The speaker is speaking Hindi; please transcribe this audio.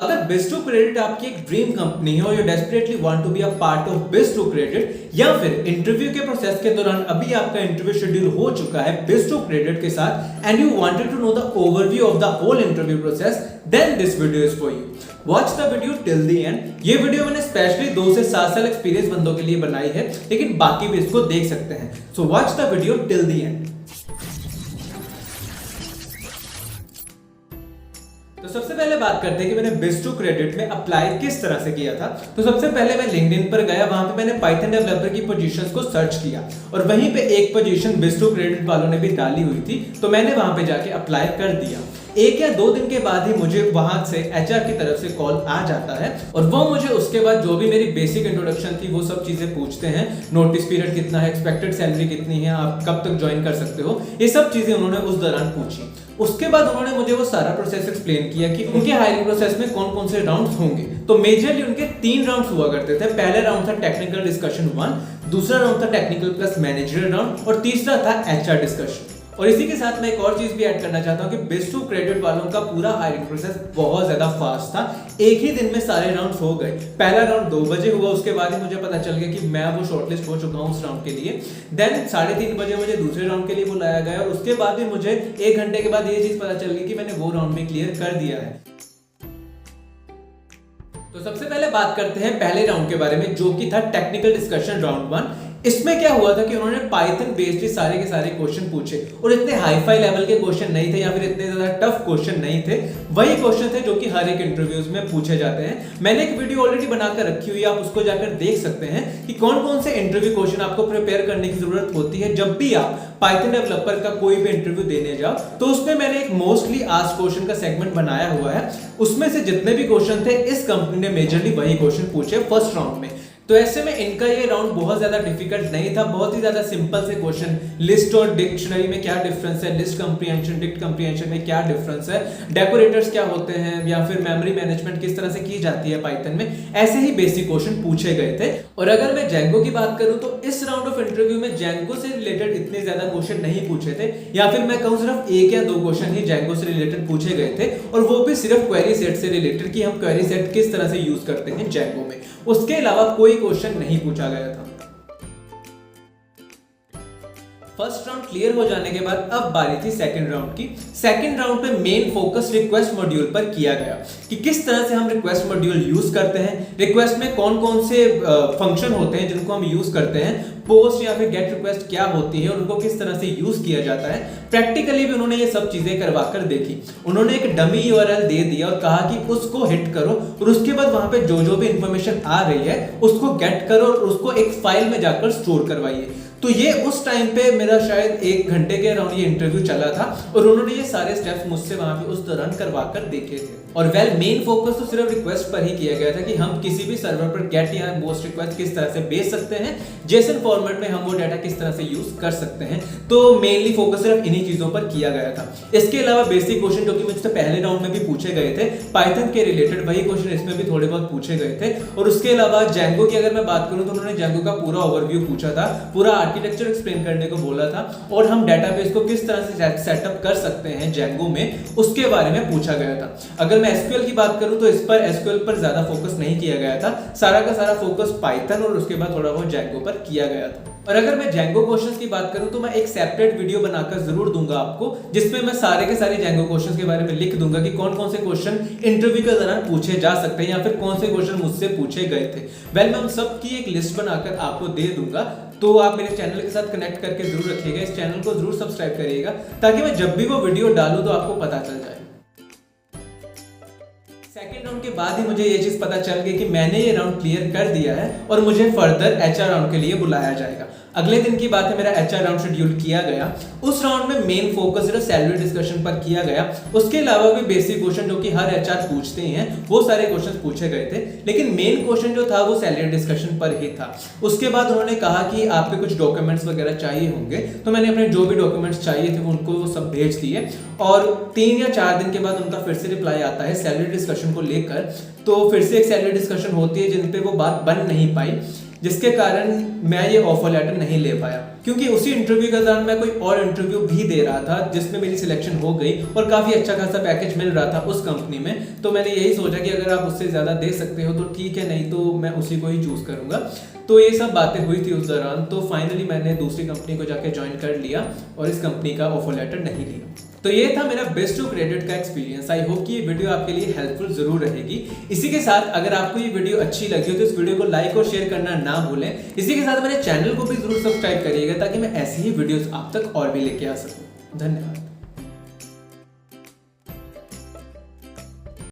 अगर Biz2Credit आपकी एक ड्रीम कंपनी है और you desperately want to be a part of Biz2Credit, या फिर इंटरव्यू के प्रोसेस के दौरान अभी आपका इंटरव्यू शेड्यूल हो चुका है Biz2Credit के साथ and you wanted to know the overview of the whole interview process, then this video is for you. Watch the video till the end. ये वीडियो मैंने स्पेशली 2 से 7 साल एक्सपीरियंस बंदों के लिए बनाई है, लेकिन बाकी भी इसको देख सकते हैं। So watch the video till the and. तो सबसे पहले बात करते हैं कि मैंने Biz2Credit में अप्लाई किस तरह से किया था। तो सबसे पहले मैं लिंक्डइन पर गया, वहां पे मैंने पाइथन डेवलपर की पोजीशंस को सर्च किया और वहीं पे एक पोजीशन Biz2Credit वालों ने भी डाली हुई थी, तो मैंने वहां पे जाके अप्लाई कर दिया। 1 या 2 दिन के बाद ही मुझे वहां से एचआर की तरफ से कॉल आ जाता है और वो मुझे उसके बाद जो भी मेरी बेसिक इंट्रोडक्शन थी वो सब चीजें पूछते हैं। नोटिस पीरियड कितना है, एक्सपेक्टेड सैलरी कितनी है, आप कब तक ज्वाइन कर सकते हो, ये सब चीजें उन्होंने उस दौरान पूछी। उसके बाद उन्होंने मुझे वो सारा प्रोसेस एक्सप्लेन किया कि उनके हायरिंग प्रोसेस में कौन कौन से राउंड्स होंगे। तो मेजरली उनके 3 राउंड्स हुआ करते थे। पहले राउंड था टेक्निकल डिस्कशन 1, दूसरा राउंड था टेक्निकल प्लस मैनेजरियल राउंड और तीसरा था एचआर डिस्कशन। और इसी के साथ मैं एक और चीज भी ऐड करना चाहता हूं कि Biz2Credit वालों का पूरा हायरिंग प्रोसेस बहुत ज्यादा फास्ट था। एक ही दिन में सारे राउंड्स हो गए। पहला राउंड 2 बजे हुआ, उसके बाद ही मुझे पता चल गया कि मैं वो शॉर्टलिस्ट हो चुका हूं उस राउंड के लिए। देन 3:30 बजे मुझे दूसरे राउंड के लिए बुलाया गया और उसके बाद भी मुझे 1 घंटे के बाद ये चीज पता चल गई कि मैंने वो राउंड भी क्लियर कर दिया है। तो सबसे पहले बात करते हैं पहले राउंड के बारे में, जो कि था टेक्निकल डिस्कशन राउंड 1। इसमें क्या हुआ था कि उन्होंने पाइथन बेस्ड सारे के सारे क्वेश्चन पूछे और इतने हाई फाई लेवल के क्वेश्चन नहीं थे या फिर इतने ज्यादा टफ क्वेश्चन नहीं थे। वही क्वेश्चन थे जो कि हर एक इंटरव्यूज में पूछे जाते हैं। मैंने एक वीडियो ऑलरेडी बनाकर रखी हुई है, आप उसको जाकर देख सकते हैं कि कौन कौन से इंटरव्यू क्वेश्चन आपको प्रिपेयर करने की जरूरत होती है जब भी आप पाइथन डेवलपर का कोई भी इंटरव्यू देने जाओ। तो उसमें मैंने एक मोस्टली आस्क्ड क्वेश्चन का सेगमेंट बनाया हुआ है। उसमें से जितने भी क्वेश्चन थे इस कंपनी ने मेजरली वही क्वेश्चन पूछे फर्स्ट राउंड में। तो ऐसे में इनका ये राउंड बहुत ज्यादा डिफिकल्ट नहीं था, बहुत ही ज्यादा सिंपल से क्वेश्चन। लिस्ट और डिक्शनरी में क्या डिफरेंस है, लिस्ट कंप्रीहेंशन डिक्ट कंप्रीहेंशन में क्या डिफरेंस है, डेकोरेटर्स क्या होते हैं, या फिर मेमोरी मैनेजमेंट किस तरह से की जाती है पाइथन में, ऐसे ही बेसिक क्वेश्चन पूछे गए थे। और अगर मैं जेंगो की बात करूं तो इस राउंड ऑफ इंटरव्यू में जेंगो से रिलेटेड इतने ज्यादा क्वेश्चन नहीं पूछे थे, या फिर मैं कहूं सिर्फ 1 या 2 क्वेश्चन ही जेंगो से रिलेटेड पूछे गए थे, और वो भी सिर्फ क्वेरी सेट से रिलेटेड कि हम क्वेरी सेट किस तरह से यूज करते हैं जेंगो में। उसके अलावा कोई क्वेश्चन नहीं पूछा गया था। फर्स्ट राउंड क्लियर हो जाने के बाद अब बारी थी सेकंड राउंड की। सेकंड राउंड पे मेन फोकस रिक्वेस्ट मॉड्यूल पर किया गया कि किस तरह से हम रिक्वेस्ट मॉड्यूल यूज करते हैं, रिक्वेस्ट में कौन कौन से फंक्शन होते हैं जिनको हम यूज करते हैं, पोस्ट या फिर गेट रिक्वेस्ट क्या होती है और उनको किस तरह से यूज किया जाता है। प्रैक्टिकली भी उन्होंने ये सब चीजें करवा कर देखी। उन्होंने एक डमी यूआरएल दे दिया और कहा कि उसको हिट करो और उसके बाद वहां पे जो जो भी इंफॉर्मेशन आ रही है उसको गेट करो और उसको एक फाइल में जाकर स्टोर करवाइए। तो ये उस टाइम पे मेरा शायद 1 घंटे के अराउंड ये इंटरव्यू चला था और उन्होंने ये सारे स्टेप्स मुझसे वहां पे उस दौरान करवा कर देखे थे। और मेन फोकस तो सिर्फ रिक्वेस्ट पर ही किया गया था कि हम किसी भी सर्वर पर गेट या पोस्ट रिक्वेस्ट किस तरह से भेज सकते हैं, जेसन फॉर्मेट में हम वो डाटा किस तरह से यूज कर सकते हैं। तो मेनली फोकस सिर्फ इन्हीं चीजों पर किया गया था। इसके अलावा बेसिक क्वेश्चन जो कि मुझसे पहले राउंड में भी पूछे गए थे पाइथन के रिलेटेड, वही क्वेश्चन इसमें भी थोड़े बहुत पूछे गए थे। और उसके अलावा जेंगो की अगर मैं बात करूं तो उन्होंने जेंगो का पूरा ओवरव्यू पूछा था, पूरा आर्किटेक्चर एक्सप्लेन करने को बोला था और हम डेटाबेस को किस तरह से सेटअप कर सकते हैं जेंगो में, उसके बारे में पूछा गया था। अगर मैं एसक्यूएल की बात करूं तो इस पर एसक्यूएल पर ज्यादा फोकस नहीं किया गया था, सारा का सारा फोकस पाइथन और उसके बाद थोड़ा बहुत जेंगो पर किया गया था। और अगर मैं जेंगो क्वेश्चंस की बात करूं तो मैं एक सेपरेट वीडियो बनाकर जरूर दूंगा आपको, जिसमें मैं सारे के सारे जेंगो क्वेश्चंस के बारे में लिख दूंगा कि कौन कौन से क्वेश्चन इंटरव्यू के दौरान पूछे जा सकते हैं या फिर कौन से क्वेश्चन मुझसे पूछे गए थे। मैं उन सब की एक लिस्ट बनाकर आपको दे दूंगा, तो आप मेरे चैनल के साथ कनेक्ट करके जरूर रखिएगा। इस चैनल को जरूर सब्सक्राइब करिएगा ताकि मैं जब भी वो वीडियो डालूं तो आपको पता चल जाए। सेकेंड राउंड के बाद ही मुझे ये चीज पता चल गई कि मैंने ये राउंड क्लियर कर दिया है और मुझे फर्दर एचआर राउंड के लिए बुलाया जाएगा। अगले दिन की बात है, मेरा एचआर राउंड शेड्यूल किया गया। उस राउंड में मेन फोकस सिर्फ सैलरी डिस्कशन पर किया गया। उसके अलावा भी बेसिक क्वेश्चन जो कि हर एचआर पूछते हैं वो सारे क्वेश्चन पूछे गए थे, लेकिन मेन क्वेश्चन जो था वो सैलरी डिस्कशन पर ही था। उसके बाद उन्होंने कहा कि आपके कुछ डॉक्यूमेंट्स वगैरह चाहिए होंगे, तो मैंने अपने जो भी डॉक्यूमेंट्स चाहिए थे उनको वो सब भेज दिए और 3 या 4 दिन के बाद उनका फिर से रिप्लाई आता है सैलरी डिस्कशन को लेकर। तो फिर से एक सैलरी डिस्कशन होती है जिन पे वो बात बन नहीं पाई। जिसके कारण मैं ये ऑफर लेटर नहीं ले पाया, क्योंकि उसी इंटरव्यू के दौरान मैं कोई और इंटरव्यू भी दे रहा था जिसमें मेरी सिलेक्शन हो गई और काफ़ी अच्छा खासा पैकेज मिल रहा था उस कंपनी में। तो मैंने यही सोचा कि अगर आप उससे ज़्यादा दे सकते हो तो ठीक है, नहीं तो मैं उसी को ही चूज़ करूँगा। तो ये सब बातें हुई थी उस दौरान। तो फाइनली मैंने दूसरी कंपनी को जाके ज्वाइन कर लिया और इस कंपनी का ऑफर लेटर नहीं लिया। तो ये था मेरा बेस्ट टू क्रेडिट का एक्सपीरियंस। आई होप कि ये वीडियो आपके लिए हेल्पफुल जरूर रहेगी। इसी के साथ अगर आपको ये वीडियो अच्छी लगी हो तो इस वीडियो को लाइक और शेयर करना ना भूलें। इसी के साथ मेरे चैनल को भी जरूर सब्सक्राइब करिएगा ताकि मैं ऐसी ही वीडियोस आप तक और भी लेके आ सकूं। धन्यवाद।